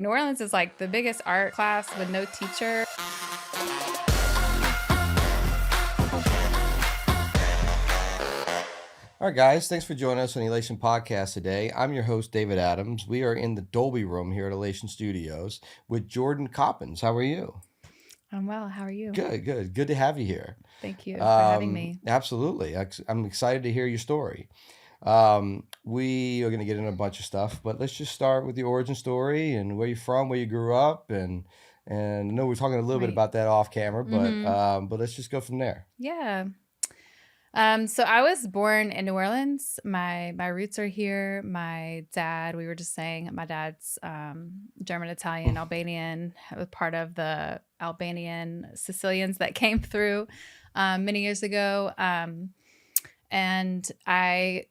New Orleans is like the biggest art class with no teacher. All right, guys, thanks for joining us on the Elation podcast today. I'm your host, David Adams. We are in the Dolby Room here at Elation Studios with Jordan Koppens. How are you? I'm well. How are you? Good to have you here. Thank you for having me. Absolutely. I'm excited to hear your story. We are going to get into a bunch of stuff, but let's just start with the origin story and where you're from, where you grew up, and I know we're talking a little bit about that off camera, but let's just go from there. Yeah. So I was born in New Orleans. My roots are here. My dad, we were just saying, my dad's German, Italian, Albanian, was part of the Albanian Sicilians that came through many years ago. And I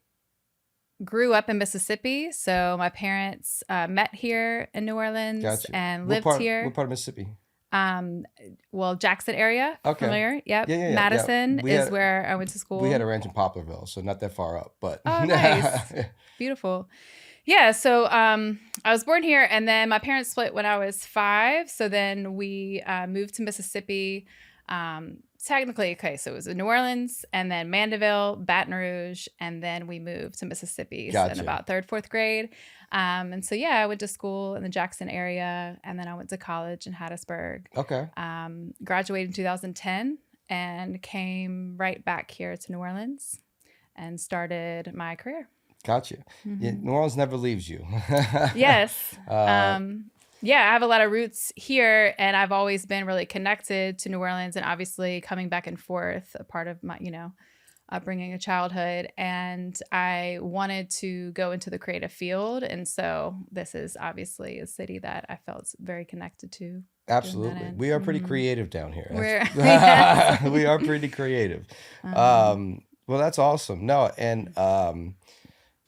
grew up in Mississippi. So my parents met here in New Orleans and lived here. What part of Mississippi? Well, Jackson area. Okay. Familiar? Yep. Yeah. Madison is where I went to school. We had a ranch in Poplarville, so not that far up, but oh, nice. Beautiful. Yeah. So, I was born here, and then my parents split when I was 5. So then we moved to Mississippi. Technically, okay, so it was in New Orleans, and then Mandeville, Baton Rouge, and then we moved to Mississippi in about 3rd, 4th grade. And so, yeah, I went to school in the Jackson area, and then I went to college in Hattiesburg. Okay. Graduated in 2010 and came right back here to New Orleans and started my career. Gotcha. Mm-hmm. Yeah, New Orleans never leaves you. Yes. Yeah, I have a lot of roots here, and I've always been really connected to New Orleans, and obviously coming back and forth, a part of my, upbringing, a childhood. And I wanted to go into the creative field, and so this is obviously a city that I felt very connected to. Absolutely, we are pretty creative down here. We are pretty creative. Well, that's awesome. No, and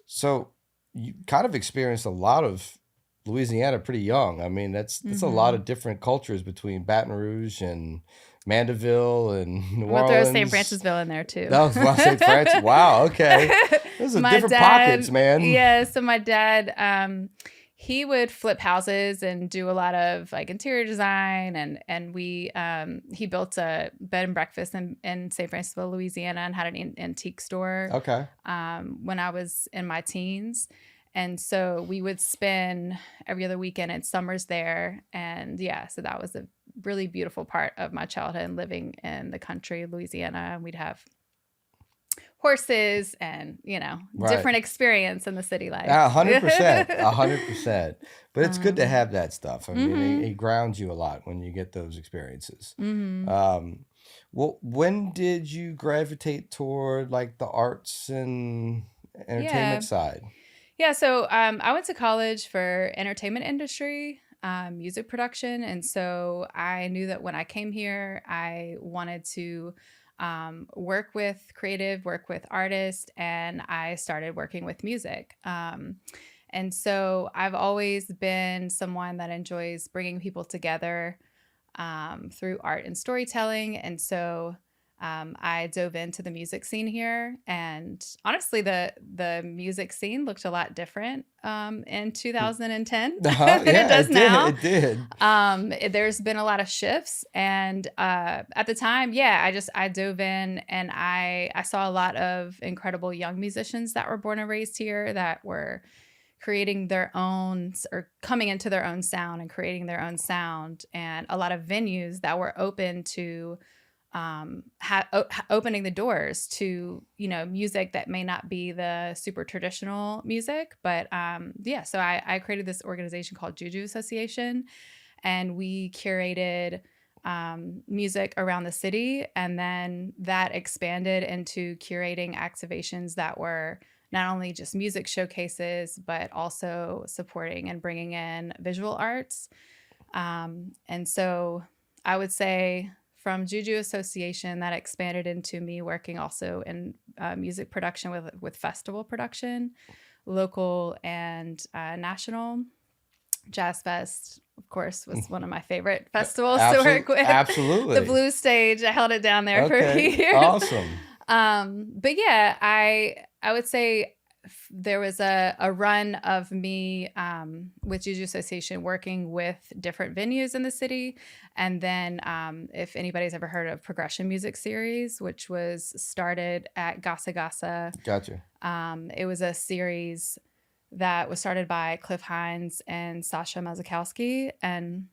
so you kind of experienced a lot of Louisiana pretty young. I mean, that's a lot of different cultures between Baton Rouge and Mandeville and New Orleans. We'll throw St. Francisville in there too. That was St. Francis. Wow. Okay. Those are different pockets, man. Yeah. So my dad, he would flip houses and do a lot of like interior design, and he built a bed and breakfast in St. Francisville, Louisiana, and had an antique store. Okay. When I was in my teens. And so we would spend every other weekend and summers there. And yeah, so that was a really beautiful part of my childhood, living in the country, Louisiana. We'd have horses and, different experience in the city life. 100%, 100%. But it's good to have that stuff. I mean, it grounds you a lot when you get those experiences. Mm-hmm. Well, when did you gravitate toward like the arts and entertainment side? Yeah, so I went to college for entertainment industry, music production. And so I knew that when I came here, I wanted to work with artists, and I started working with music. And so I've always been someone that enjoys bringing people together through art and storytelling. And so I dove into the music scene here, and honestly, the music scene looked a lot different in 2010 than it does now. It did. There's been a lot of shifts, and at the time, I dove in, and I saw a lot of incredible young musicians that were born and raised here that were creating their own, or coming into their own sound and creating their own sound, and a lot of venues that were open to opening the doors to, music that may not be the super traditional music. But so I created this organization called Juju Association, and we curated music around the city. And then that expanded into curating activations that were not only just music showcases, but also supporting and bringing in visual arts. And so I would say, from Juju Association, that expanded into me working also in music production with festival production, local and national. Jazz Fest, of course, was one of my favorite festivals to work with. Absolutely. The Blue Stage, I held it down there for a few years. Awesome. But yeah, I would say there was a run of me with Juju Association working with different venues in the city. And then if anybody's ever heard of Progression Music Series, which was started at Gasa Gasa. Gotcha. It was a series that was started by Cliff Hines and Sasha Mazakowski. And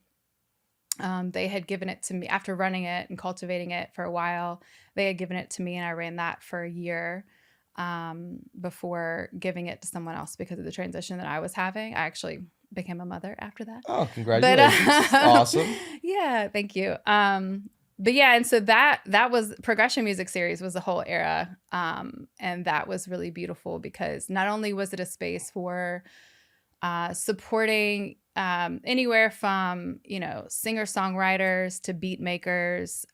they had given it to me after running it and cultivating it for a while. They had given it to me and I ran that for a year before giving it to someone else because of the transition that I was having. I actually became a mother after that. Oh, congratulations. But, awesome. Yeah, thank you. But yeah, and so that was Progression Music Series was the whole era. And that was really beautiful because not only was it a space for supporting anywhere from, singer-songwriters to beat makers,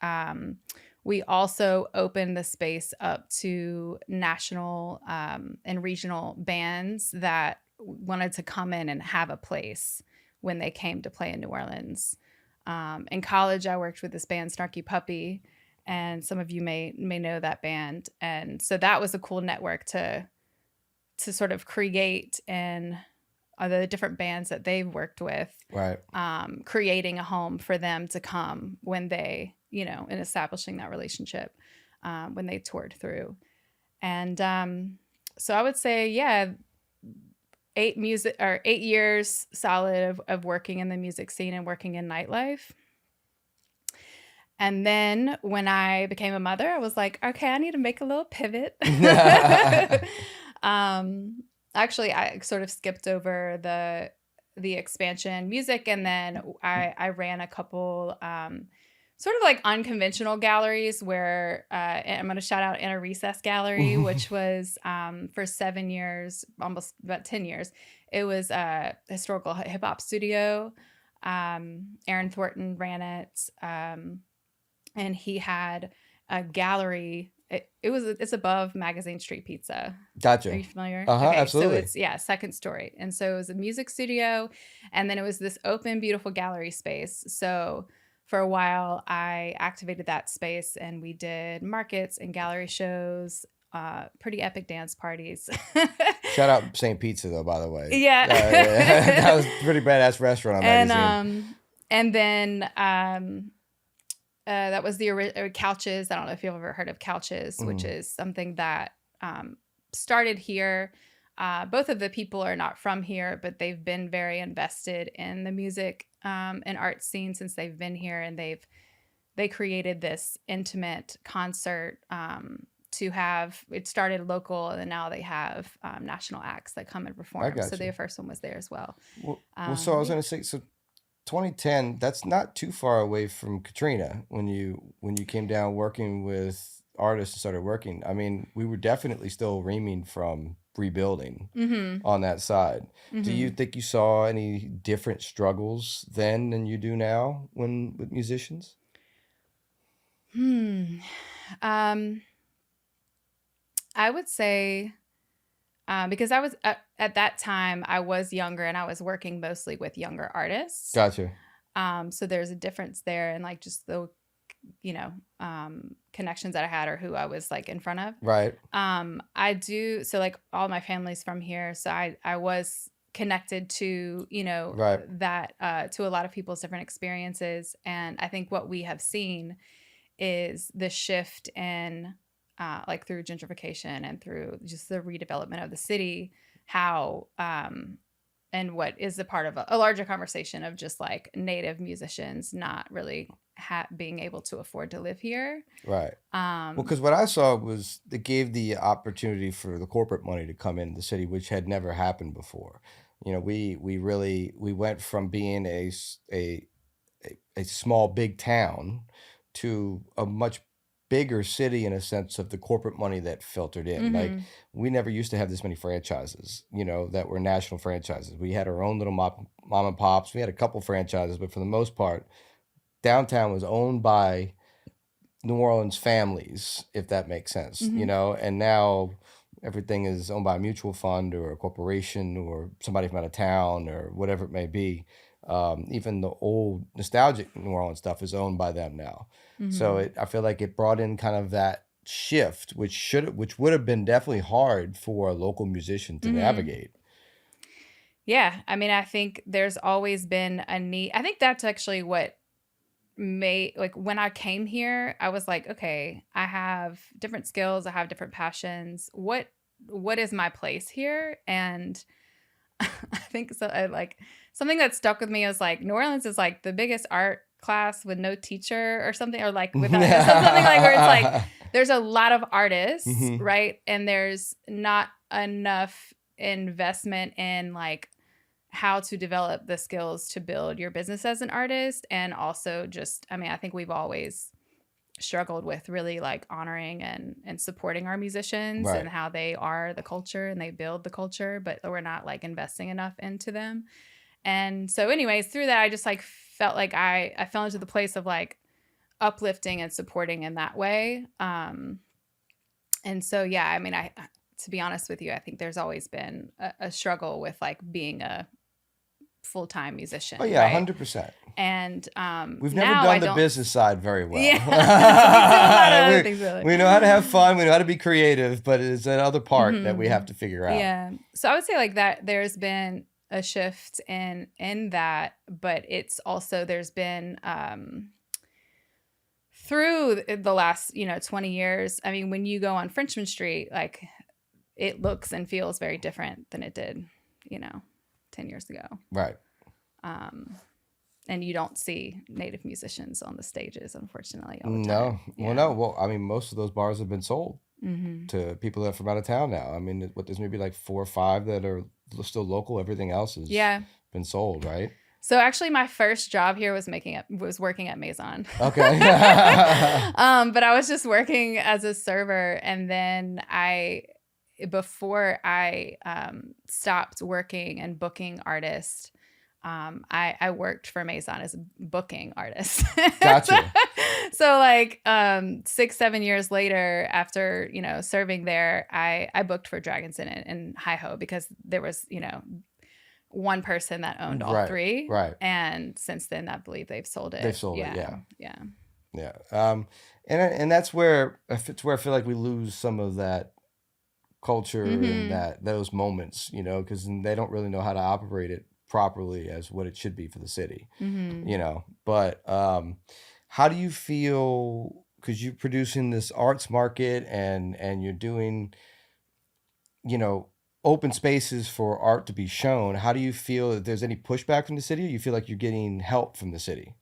we also opened the space up to national and regional bands that wanted to come in and have a place when they came to play in New Orleans. In college, I worked with this band, Snarky Puppy, and some of you may know that band. And so that was a cool network to sort of create and the different bands that they've worked with, right? Creating a home for them to come when they, and establishing that relationship when they toured through. And so I would say, 8 years solid of working in the music scene and working in nightlife. And then when I became a mother, I was like, okay, I need to make a little pivot. Actually, I sort of skipped over the expansion music, and then I ran a couple sort of like unconventional galleries where I'm going to shout out Inner Recess Gallery, which was for 7 years, almost about 10 years. It was a historical hip hop studio. Aaron Thornton ran it, and he had a gallery. It's above Magazine Street Pizza. Gotcha. Are you familiar? Okay, absolutely. So it's second story. And so it was a music studio, and then it was this open, beautiful gallery space. So for a while I activated that space and we did markets and gallery shows, pretty epic dance parties. Shout out St. Pizza though, by the way. Yeah. That was a pretty badass restaurant on Magazine. And then that was the Couches. I don't know if you've ever heard of Couches, which is something that started here. Both of the people are not from here, but they've been very invested in the music and art scene since they've been here, and they created this intimate concert to have. It started local, and now they have national acts that come and perform. So their first one was there as well. So I was going to say, so 2010, that's not too far away from Katrina when you came down working with artists and started working. I mean, we were definitely still reaming from rebuilding on that side. Do you think you saw any different struggles then than you do now with musicians? I would say because I was at that time I was younger and I was working mostly with younger artists. Gotcha. So there's a difference there, and like just the connections that I had or who I was like in front of. Right. I do. So like all my family's from here. So I was connected to, that to a lot of people's different experiences. And I think what we have seen is the shift in like through gentrification and through just the redevelopment of the city, how and what is a part of a larger conversation of just like Native musicians not really being able to afford to live here. Right. Well, because what I saw was it gave the opportunity for the corporate money to come into the city, which had never happened before. We went from being a small, big town to a much bigger city in a sense of the corporate money that filtered in. Like we never used to have this many franchises, that were national franchises. We had our own little mom and pops. We had a couple franchises, but for the most part, downtown was owned by New Orleans families, if that makes sense, and now everything is owned by a mutual fund or a corporation or somebody from out of town or whatever it may be. Even the old nostalgic New Orleans stuff is owned by them now. So I feel like it brought in kind of that shift, which would have been definitely hard for a local musician to navigate. Yeah. I mean, I think there's always been a need. I think that's actually what made, like, when I came here, I was like, okay, I have different skills. I have different passions. What is my place here? And I think so. Like, something that stuck with me was like, New Orleans is like the biggest art class with no teacher or something, or like with something like where it's like there's a lot of artists, right? And there's not enough investment in like how to develop the skills to build your business as an artist. And also just, I mean, I think we've always struggled with really like honoring and supporting our musicians and how they are the culture and they build the culture, but we're not like investing enough into them. And so anyways, through that, I just like felt like I fell into the place of like uplifting and supporting in that way. And so, yeah, I mean, to be honest with you, I think there's always been a struggle with like being a full-time musician. Oh yeah, right? 100%. And we've never done the business side very well. Yeah. We do a lot of other things, really. We know how to have fun, we know how to be creative, but it's that other part that we have to figure out. Yeah. So I would say like that there's been a shift in that, but it's also there's been through the last 20 years. I mean, when you go on Frenchman Street, like it looks and feels very different than it did 10 years ago. Right. And you don't see Native musicians on the stages, unfortunately, all the No. time. Well, no. Well, I mean, most of those bars have been sold to people that are from out of town now. I mean, there's maybe like 4 or 5 that are still local. Everything else has been sold, right? So actually, my first job here was working at Maison. Okay. But I was just working as a server, and then before I stopped working and booking artists, I worked for Maison as a booking artist. Gotcha. So like 6-7 years later, after serving there, I booked for Dragon's Den and Hi-Ho because there was one person that owned all 3. Right. And since then, I believe they've sold it. They've sold it. Yeah. Yeah. And that's where I feel like we lose some of that culture and those moments, because they don't really know how to operate it properly as what it should be for the city, But how do you feel, because you're producing this arts market and you're doing, open spaces for art to be shown. How do you feel if there's any pushback from the city, or you feel like you're getting help from the city?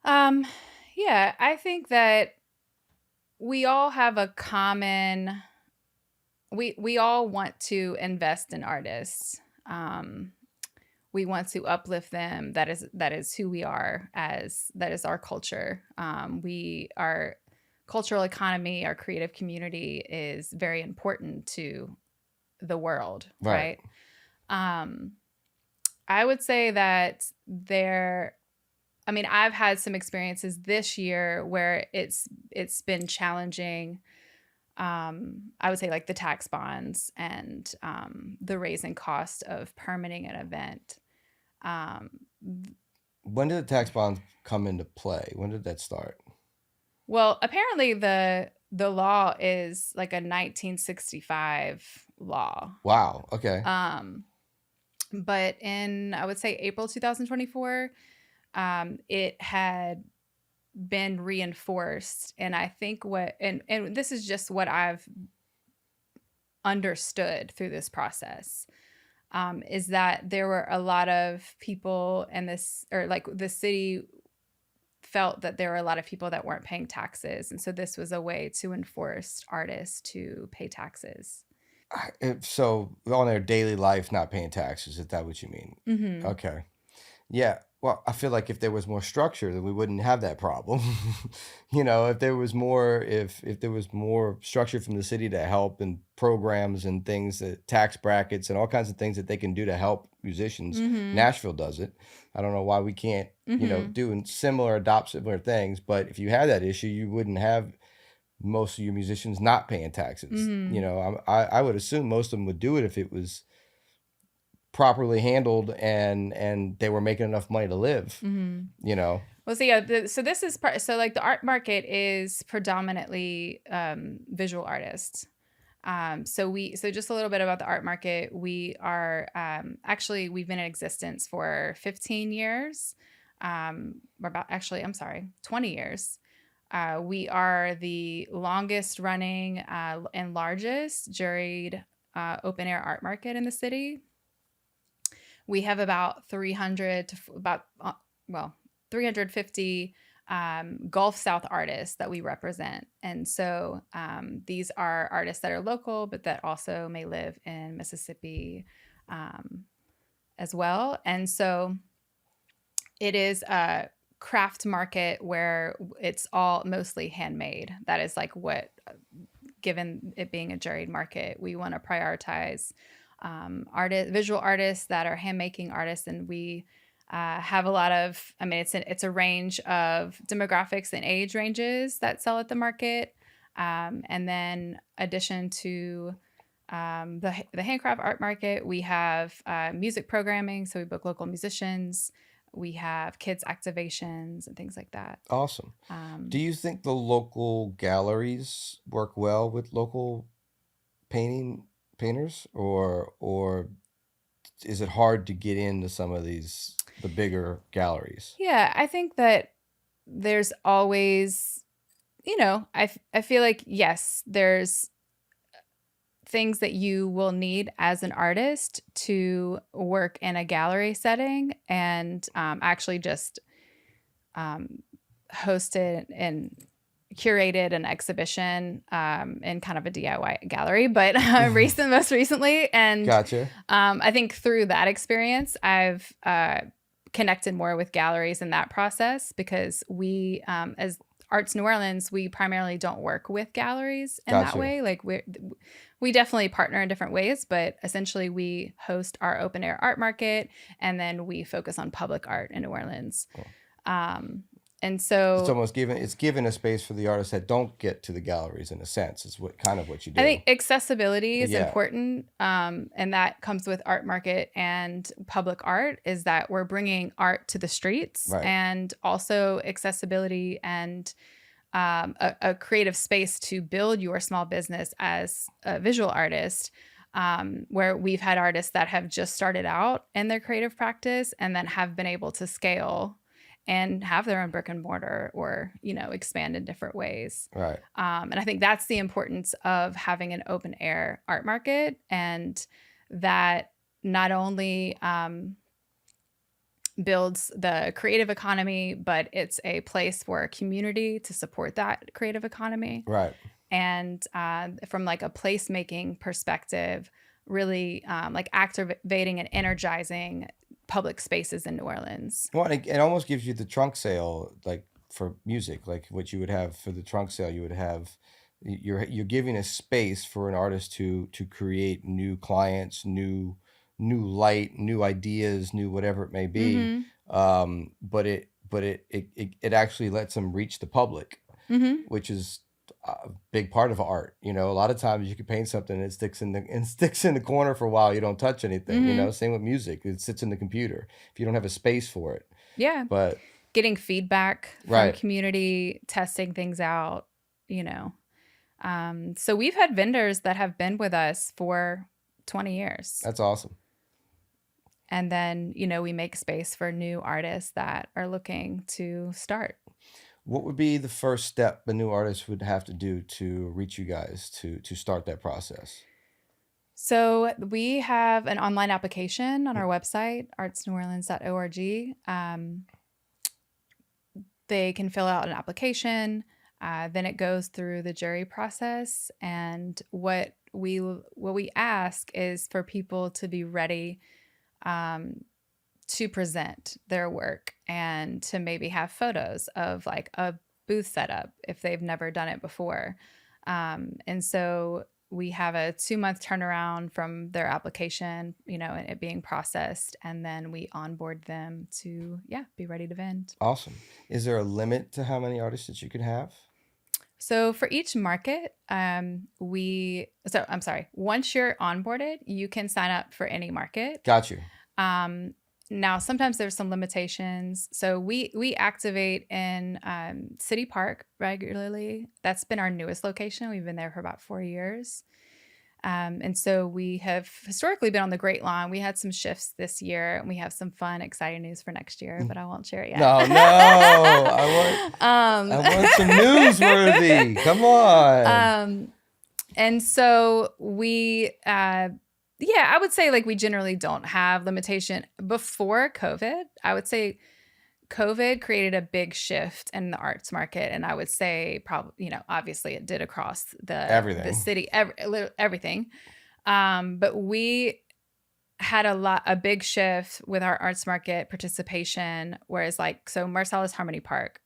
Yeah, I think that we all have a common, we all want to invest in artists. We want to uplift them. That is who we are, that is our culture. Our cultural economy, our creative community is very important to the world, right? I would say that I've had some experiences this year where it's been challenging. I would say like the tax bonds and the raising cost of permitting an event. When did the tax bonds come into play? When did that start? Well, apparently the law is like a 1965 law. Wow. Okay. But in, I would say, April 2024, it had been reinforced. And I think and this is just what I've understood through this process, is that there were a lot of people in this, or like the city felt that there were a lot of people that weren't paying taxes. And so this was a way to enforce artists to pay taxes. So on their daily life, not paying taxes, is that what you mean? Mm-hmm. Okay. Yeah. Well, I feel like if there was more structure, then we wouldn't have that problem. If there was more structure from the city to help, and programs and things, that tax brackets and all kinds of things that they can do to help musicians. Mm-hmm. Nashville does it. I don't know why we can't, adopt similar things. But if you had that issue, you wouldn't have most of your musicians not paying taxes. Mm-hmm. I would assume most of them would do it if it was properly handled and they were making enough money to live. Mm-hmm. Well, so yeah, so this is part. So like the art market is predominantly visual artists. So just a little bit about the art market. We are actually we've been in existence for 15 years. Or about actually, I'm sorry, 20 years. We are the longest running and largest juried open air art market in the city. We have about 300 to about well 350 Gulf South artists that we represent. And so these are artists that are local, but that also may live in Mississippi as well. And so it is a craft market where it's all mostly handmade. That is like what, given it being a juried market, we want to prioritize visual artists that are handmaking artists. And we have a lot of, I mean, it's a range of demographics and age ranges that sell at the market. And then addition to the handcraft art market, we have music programming. So we book local musicians. We have kids activations and things like that. Awesome. Do you think the local galleries work well with local painters, or is it hard to get into some of the bigger galleries? Yeah, I think that there's always, I feel like, yes, there's things that you will need as an artist to work in a gallery setting, and actually just hosted and curated an exhibition in kind of a DIY gallery, but most recently. And Gotcha. I think through that experience, I've connected more with galleries in that process, because we, as Arts New Orleans, we primarily don't work with galleries in that way. Like we definitely partner in different ways, but essentially we host our open air art market, and then we focus on public art in New Orleans. Cool. And so it's almost given a space for the artists that don't get to the galleries. In a sense, is what you do. I think accessibility is important, and that comes with art market and public art, is that we're bringing art to the streets, right. And also accessibility and a creative space to build your small business as a visual artist, where we've had artists that have just started out in their creative practice and then have been able to scale and have their own brick and mortar, or, expand in different ways. Right. And I think that's the importance of having an open air art market, and that not only builds the creative economy, but it's a place for a community to support that creative economy. Right. And from like a placemaking perspective, really like activating and energizing public spaces in New Orleans. Well, it almost gives you the trunk sale, like for music, like what you would have for the trunk sale. You would have, you're giving a space for an artist to create new clients, new light, new ideas, new whatever it may be. Mm-hmm. But it actually lets them reach the public, mm-hmm. which is a big part of art. A lot of times you can paint something and it sticks in the corner for a while. You don't touch anything. Mm-hmm. Same with music. It sits in the computer if you don't have a space for it. Yeah. But getting feedback from community, testing things out, So we've had vendors that have been with us for 20 years. That's awesome. And then, we make space for new artists that are looking to start. What would be the first step a new artist would have to do to reach you guys to start that process? So we have an online application on our website, artsneworleans.org. They can fill out an application. Then it goes through the jury process. And what we ask is for people to be ready to present their work, and to maybe have photos of like a booth setup if they've never done it before. And so we have a 2-month turnaround from their application, and it being processed, and then we onboard them to, be ready to vend. Awesome. Is there a limit to how many artists that you can have? So for each market, once you're onboarded, you can sign up for any market. Got you. Now, sometimes there's some limitations. So we activate in City Park regularly. That's been our newest location. We've been there for about 4 years. And so we have historically been on the Great Lawn. We had some shifts this year, and we have some fun, exciting news for next year, but I won't share it yet. No, I want some newsworthy. Come on. And so we, I would say like we generally don't have limitation. Before COVID, I would say COVID created a big shift in the arts market, and I would say probably, obviously it did across the city, everything. But we had a big shift with our arts market participation, whereas so Marcellus Harmony Park,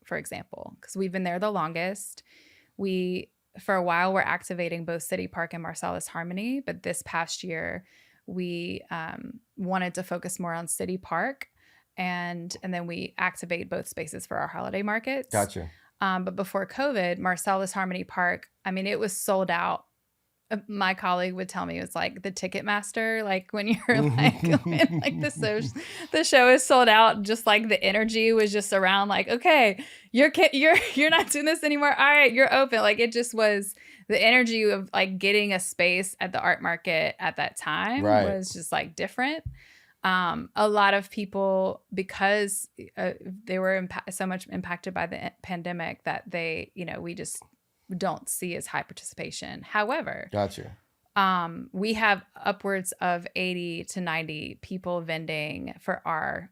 for example, because we've been there the longest. For a while, we're activating both City Park and Marcellus Harmony, but this past year we wanted to focus more on City Park. And then we activate both spaces for our holiday markets. Gotcha. But before COVID, Marcellus Harmony Park, it was sold out. My colleague would tell me it was like the Ticketmaster, like when you're when the show is sold out, just like the energy was just around, like, okay, you're not doing this anymore. All right, you're open. Like it just was the energy of like getting a space at the art market at that time was just like different. A lot of people, because they were so much impacted by the pandemic, that they, we just don't see as high participation. However, gotcha. We have upwards of 80 to 90 people vending for our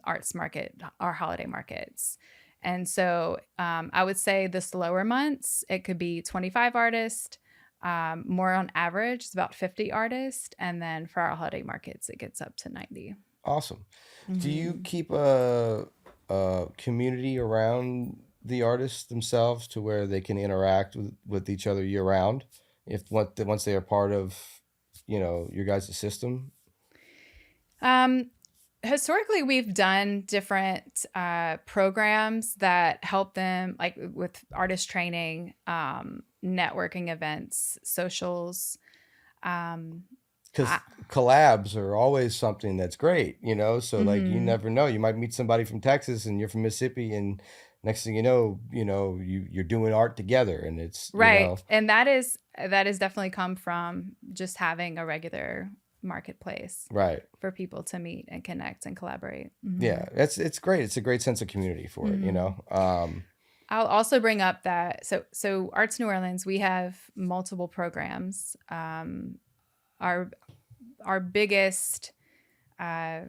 arts market, our holiday markets. And so I would say the slower months, it could be 25 artists. More on average, it's about 50 artists. And then for our holiday markets, it gets up to 90. Awesome. Mm-hmm. Do you keep a community around the artists themselves to where they can interact with each other year round once they are part of, your guys' system? Historically, we've done different programs that help them, like with artist training, networking events, socials. Because collabs are always something that's great, so like you never know. You might meet somebody from Texas and you're from Mississippi, and next thing you know, you're doing art together, and it's right. And that is definitely come from just having a regular marketplace, right, for people to meet and connect and collaborate. Yeah, it's great. It's a great sense of community for it. I'll also bring up that so Arts New Orleans, we have multiple programs. Our biggest, what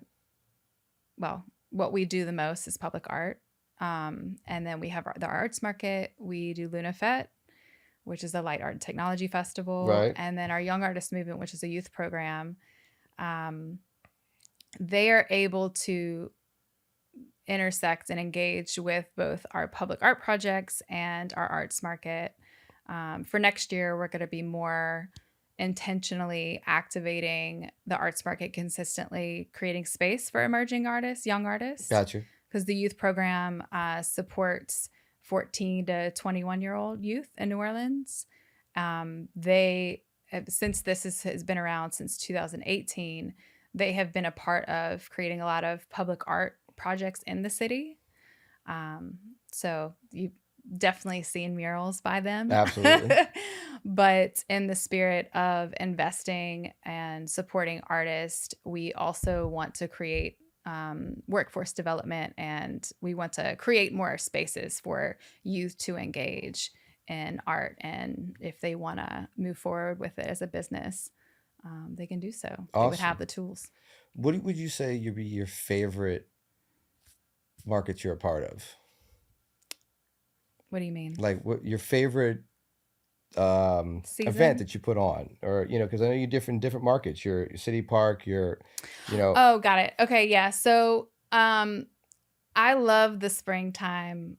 we do the most is public art. And then we have the arts market. We do LUNA Fête, which is a light art and technology festival. Right. And then our Young Artist Movement, which is a youth program. They are able to intersect and engage with both our public art projects and our arts market. For next year, we're going to be more intentionally activating the arts market consistently, creating space for emerging artists, young artists. Gotcha. Because the youth program supports 14 to 21-year-old youth in New Orleans. They, since this has been around since 2018, they have been a part of creating a lot of public art projects in the city. So you've definitely seen murals by them. Absolutely. But in the spirit of investing and supporting artists, we also want to create workforce development, and we want to create more spaces for youth to engage in art. And if they want to move forward with it as a business, they can do so. Awesome. They would have the tools. What would you say would be your favorite market you're a part of? What do you mean? Like what your favorite event that you put on, or because I know you different markets. Your City Park, Oh, got it. Okay, yeah. So I love the springtime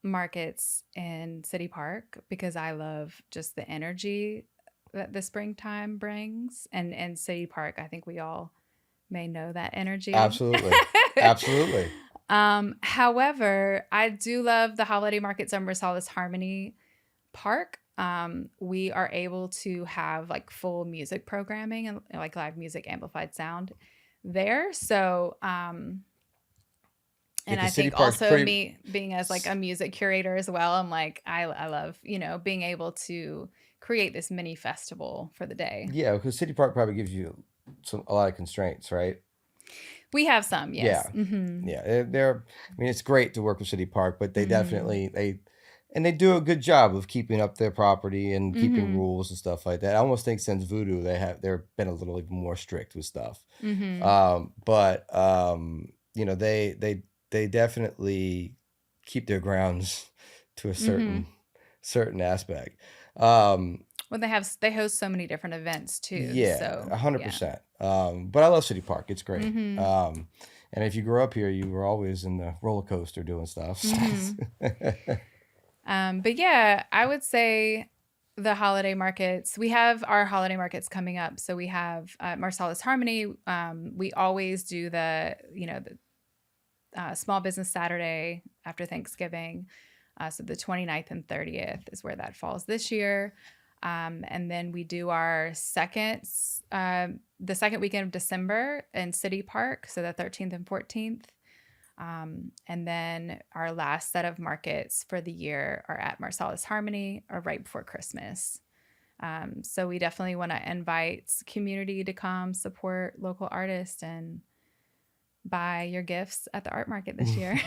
markets in City Park because I love just the energy that the springtime brings, and City Park, I think we all may know that energy. Absolutely. Absolutely. However, I do love the holiday markets on Marcellus Harmony Park. We are able to have like full music programming and like live music, amplified sound. there. So, and I City think Park's also pretty. me being as like a music curator as well, I'm like, I love, being able to create this mini festival for the day. Yeah, because City Park probably gives you a lot of constraints, right? We have some, yes. Yeah, yeah. They're. I mean, it's great to work with City Park, but they definitely they do a good job of keeping up their property and keeping rules and stuff like that. I almost think since Voodoo, they've been a little even more strict with stuff. But they definitely keep their grounds to a certain aspect. Well, they host so many different events too. Yeah, So 100%. But I love City Park. It's great. And if you grew up here, you were always in the roller coaster doing stuff. But yeah, I would say the holiday markets. We have our holiday markets coming up. So we have Marsalis Harmony. We always do the Small Business Saturday after Thanksgiving. So the 29th and 30th is where that falls this year. And then we do our the second weekend of December in City Park, so the 13th and 14th. And then our last set of markets for the year are at Marsalis Harmony or right before Christmas. So we definitely want to invite community to come support local artists and buy your gifts at the art market this year.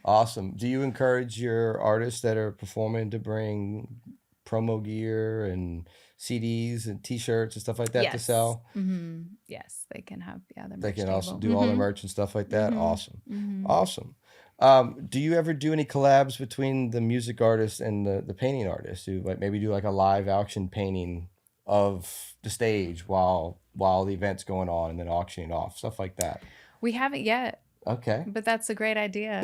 Awesome. Do you encourage your artists that are performing to bring promo gear and CDs and T-shirts and stuff like that to sell? Yes, they can have the merch They can table. also do all the merch and stuff like that. Awesome. Awesome. Do you ever do any collabs between the music artist and the painting artist? Do like maybe do like a live auction painting of the stage while the event's going on and then auctioning off, stuff like that? We haven't yet. Okay. But that's a great idea.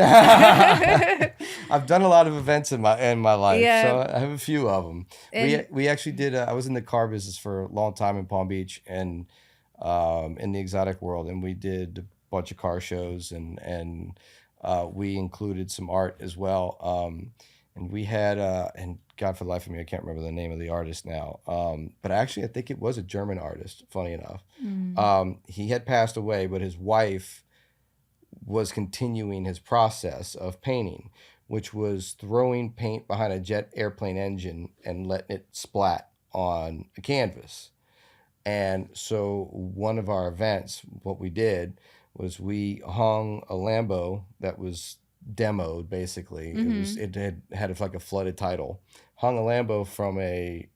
I've done a lot of events in my life, Yeah. so I have a few of them. We actually did. I was in the car business for a long time in Palm Beach and in the exotic world, and we did a bunch of car shows and we included some art as well. And we had and God for the life of me, I can't remember the name of the artist now. But actually, I think it was a German artist. Funny enough, he had passed away, but his wife was continuing his process of painting, which was throwing paint behind a jet airplane engine and letting it splat on a canvas. And so one of our events, what we did was we hung a Lambo that was demoed, basically. It had like a flooded title. Hung a Lambo from a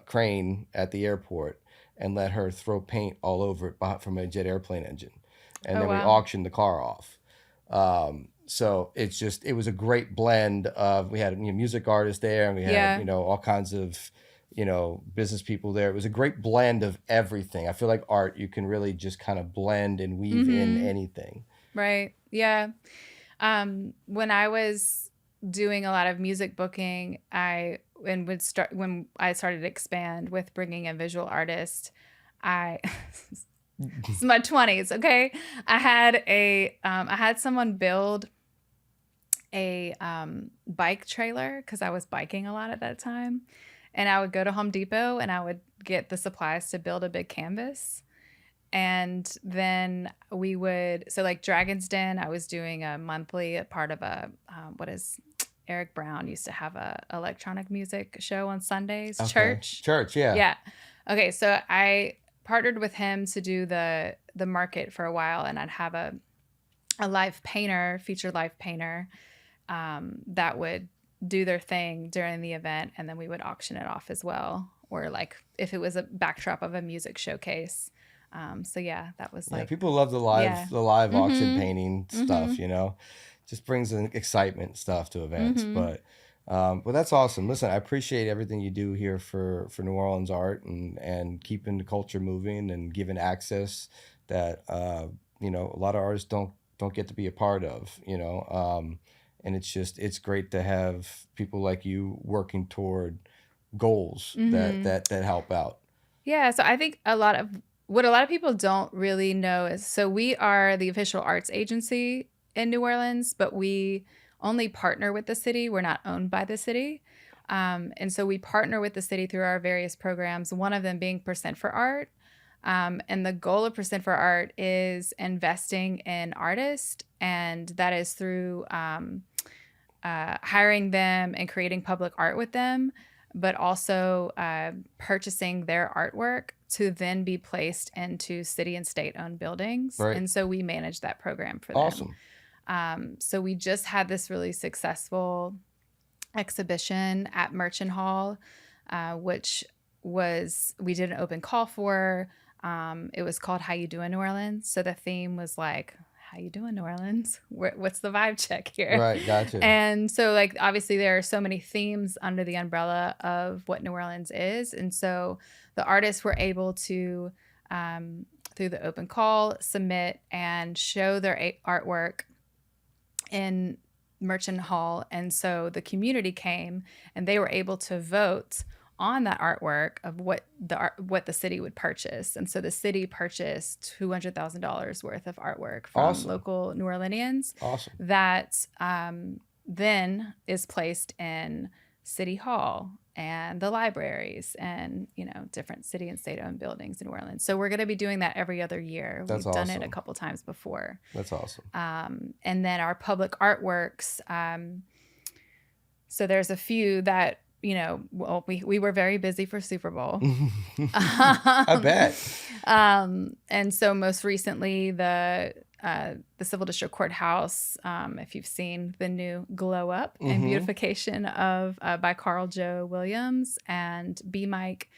crane at the airport and let her throw paint all over it from a jet airplane engine. And then we auctioned the car off. So it was a great blend of, we had music artists there and we had, all kinds of, business people there. It was a great blend of everything. I feel like art, you can really just kind of blend and weave in anything. Right. Yeah. When I was doing a lot of music booking, when I started to expand with bringing in visual artists, it's my 20s, okay? I had someone build a bike trailer because I was biking a lot at that time. And I would go to Home Depot and I would get the supplies to build a big canvas. And then so like Dragon's Den, I was doing a monthly part of Eric Brown used to have a electronic music show on Sundays. Okay. Church, yeah. Yeah. Okay, so I partnered with him to do the market for a while, and I'd have a featured live painter that would do their thing during the event, and then we would auction it off as well, or like if it was a backdrop of a music showcase. So yeah, that was like people love the live auction painting stuff, just brings an excitement stuff to events. But that's awesome. Listen, I appreciate everything you do here for New Orleans art and keeping the culture moving and giving access that a lot of artists don't get to be a part of, and it's great to have people like you working toward goals that help out. Yeah, so I think what a lot of people don't really know is, so we are the official arts agency in New Orleans, but we only partner with the city. We're not owned by the city. And so we partner with the city through our various programs, one of them being Percent for Art. And the goal of Percent for Art is investing in artists, and that is through hiring them and creating public art with them, but also purchasing their artwork to then be placed into city and state-owned buildings. Right. And so we manage that program for them. Awesome. So we just had this really successful exhibition at Merchant Hall, which we did an open call for. It was called How You Doing, New Orleans? So the theme was like, how you doing, New Orleans? What's the vibe check here? Right, gotcha. And so, like, obviously there are so many themes under the umbrella of what New Orleans is. And so the artists were able to, through the open call, submit and show their artwork in Merchant Hall. And so the community came and they were able to vote on that artwork of what the city would purchase. And so the city purchased $200,000 worth of artwork from local New Orleanians. Awesome. That then is placed in City Hall and the libraries and, different city and state-owned buildings in New Orleans. So we're going to be doing that every other year. We've done it a couple times before. That's awesome. And then our public artworks. So there's a few that, we were very busy for Super Bowl. I bet. And so most recently, the Civil District Courthouse, if you've seen the new glow up and beautification of by Carl Joe Williams, and B. Mike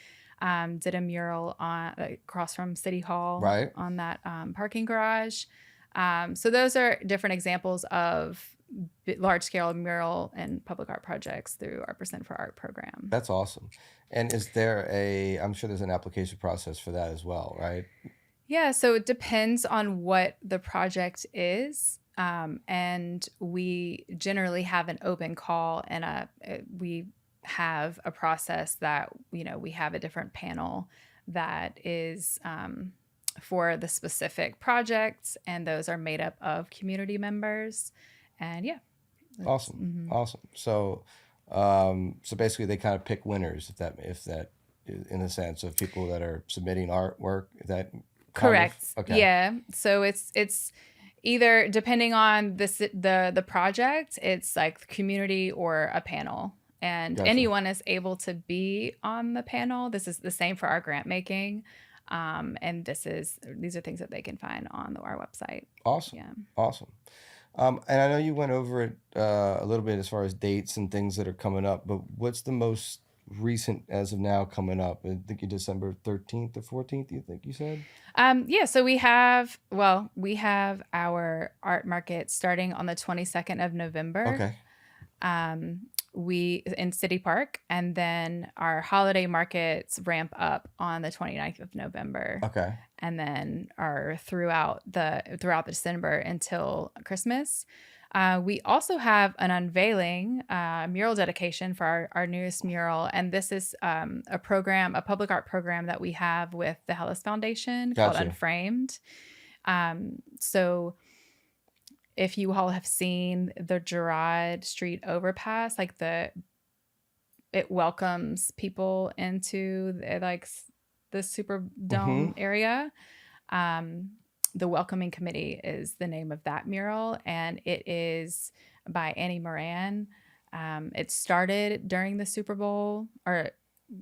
did a mural across from City Hall, right, on that parking garage. So those are different examples of large-scale mural and public art projects through our Percent for Art program. That's awesome. And is there I'm sure there's an application process for that as well, right? Yeah, so it depends on what the project is. And we generally have an open call, and we have a process that, we have a different panel that is for the specific projects, and those are made up of community members. And yeah. Awesome. Awesome. So, so basically they kind of pick winners, if that in the sense of people that are submitting artwork, is that correct? Okay. Yeah. So it's either, depending on the project, it's like the community or a panel, and Gotcha. Anyone is able to be on the panel. This is the same for our grant making. And these are things that they can find on our website. Awesome. Yeah. Awesome. And I know you went over it a little bit as far as dates and things that are coming up, but what's the most recent as of now coming up? I think you December 13th or 14th, you said? Yeah, so we have our art market starting on the 22nd of November. Okay. We in City Park, and then our holiday markets ramp up on the 29th of November. Okay. And then are throughout December until Christmas. We also have an unveiling mural dedication for our newest mural, and this is a public art program that we have with the Hellas Foundation called Gotcha. Unframed. So if you all have seen the Juried Street overpass, like it welcomes people into the Superdome area. The Welcoming Committee is the name of that mural, and it is by Annie Moran. It started during the Super Bowl, or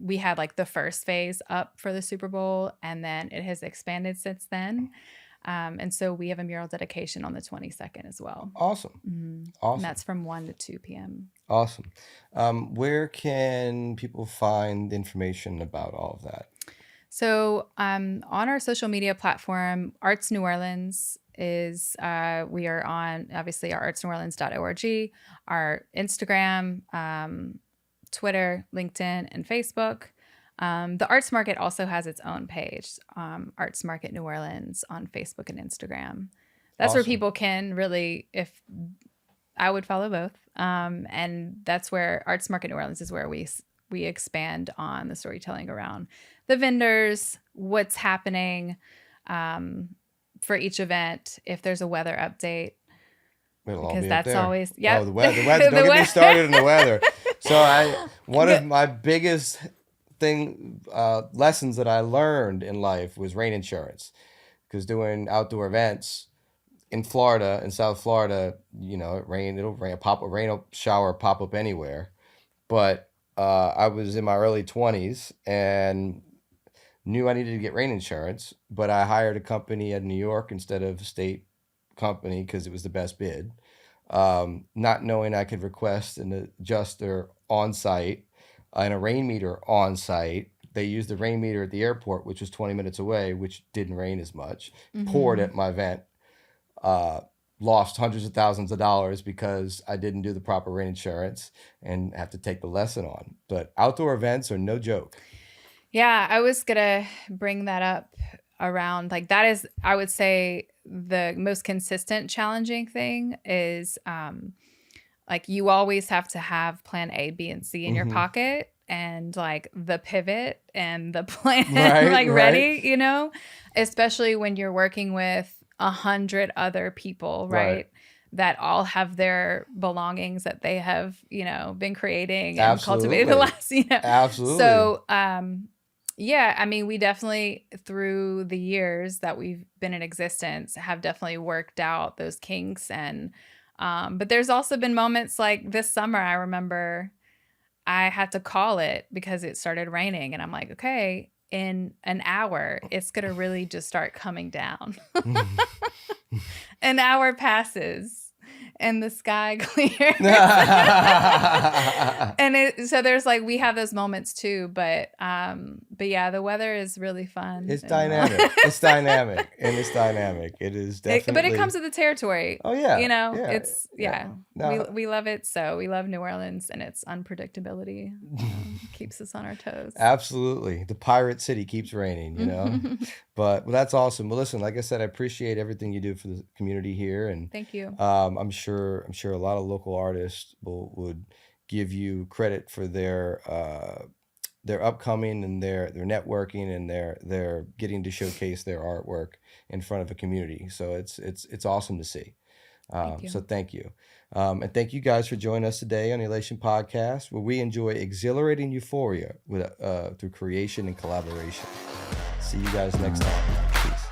we had the first phase up for the Super Bowl, and then it has expanded since then. And so we have a mural dedication on the 22nd as well. Awesome. Mm-hmm. Awesome. And that's from 1 to 2 p.m. Awesome. Where can people find information about all of that? So on our social media platform, Arts New Orleans is, we are on, obviously, our artsneworleans.org, our Instagram, Twitter, LinkedIn, and Facebook. The Arts Market also has its own page, Arts Market New Orleans, on Facebook and Instagram. That's Awesome. where people can really, if I would follow both. And that's where Arts Market New Orleans is where we expand on the storytelling around the vendors, what's happening for each event, if there's a weather update. It'll Because all be that's up there. always, yeah. Oh, the weather. Don't get me started on the weather. So one of my biggest lessons that I learned in life was rain insurance, because doing outdoor events in Florida, in South Florida, it'll rain, a rain shower pop up anywhere. But I was in my early 20s and knew I needed to get rain insurance, but I hired a company in New York instead of a state company because it was the best bid. Not knowing I could request an adjuster on site and a rain meter on site. They used the rain meter at the airport, which was 20 minutes away, which didn't rain as much, poured at my vent, lost hundreds of thousands of dollars because I didn't do the proper rain insurance and have to take the lesson on. But outdoor events are no joke. Yeah, I was going to bring that up around, like, that is, I would say, the most consistent challenging thing is like, you always have to have plan A, B, and C in your pocket, and like the pivot and the plan ready, especially when you're working with 100 other people, right? That all have their belongings that they have, been creating and cultivating the last, Absolutely. So, yeah, I mean, we definitely, through the years that we've been in existence, have definitely worked out those kinks. And, but there's also been moments like this summer, I remember I had to call it because it started raining. And I'm like, okay, in an hour, it's going to really just start coming down. An hour passes. And the sky clears. And so there's like, we have those moments too, but yeah, the weather is really fun. It's dynamic. It's dynamic. And it's dynamic. It is definitely. But it comes with the territory. Oh yeah. It's, No. We love it. So we love New Orleans and its unpredictability. Keeps us on our toes. Absolutely. The pirate city keeps raining, But that's awesome. Well, listen, like I said, I appreciate everything you do for the community here. And thank you. I'm sure a lot of local artists would give you credit for their upcoming and their networking and their getting to showcase their artwork in front of a community. So it's awesome to see. So thank you. And thank you guys for joining us today on the Elation Podcast, where we enjoy exhilarating euphoria through creation and collaboration. See you guys next time. Peace.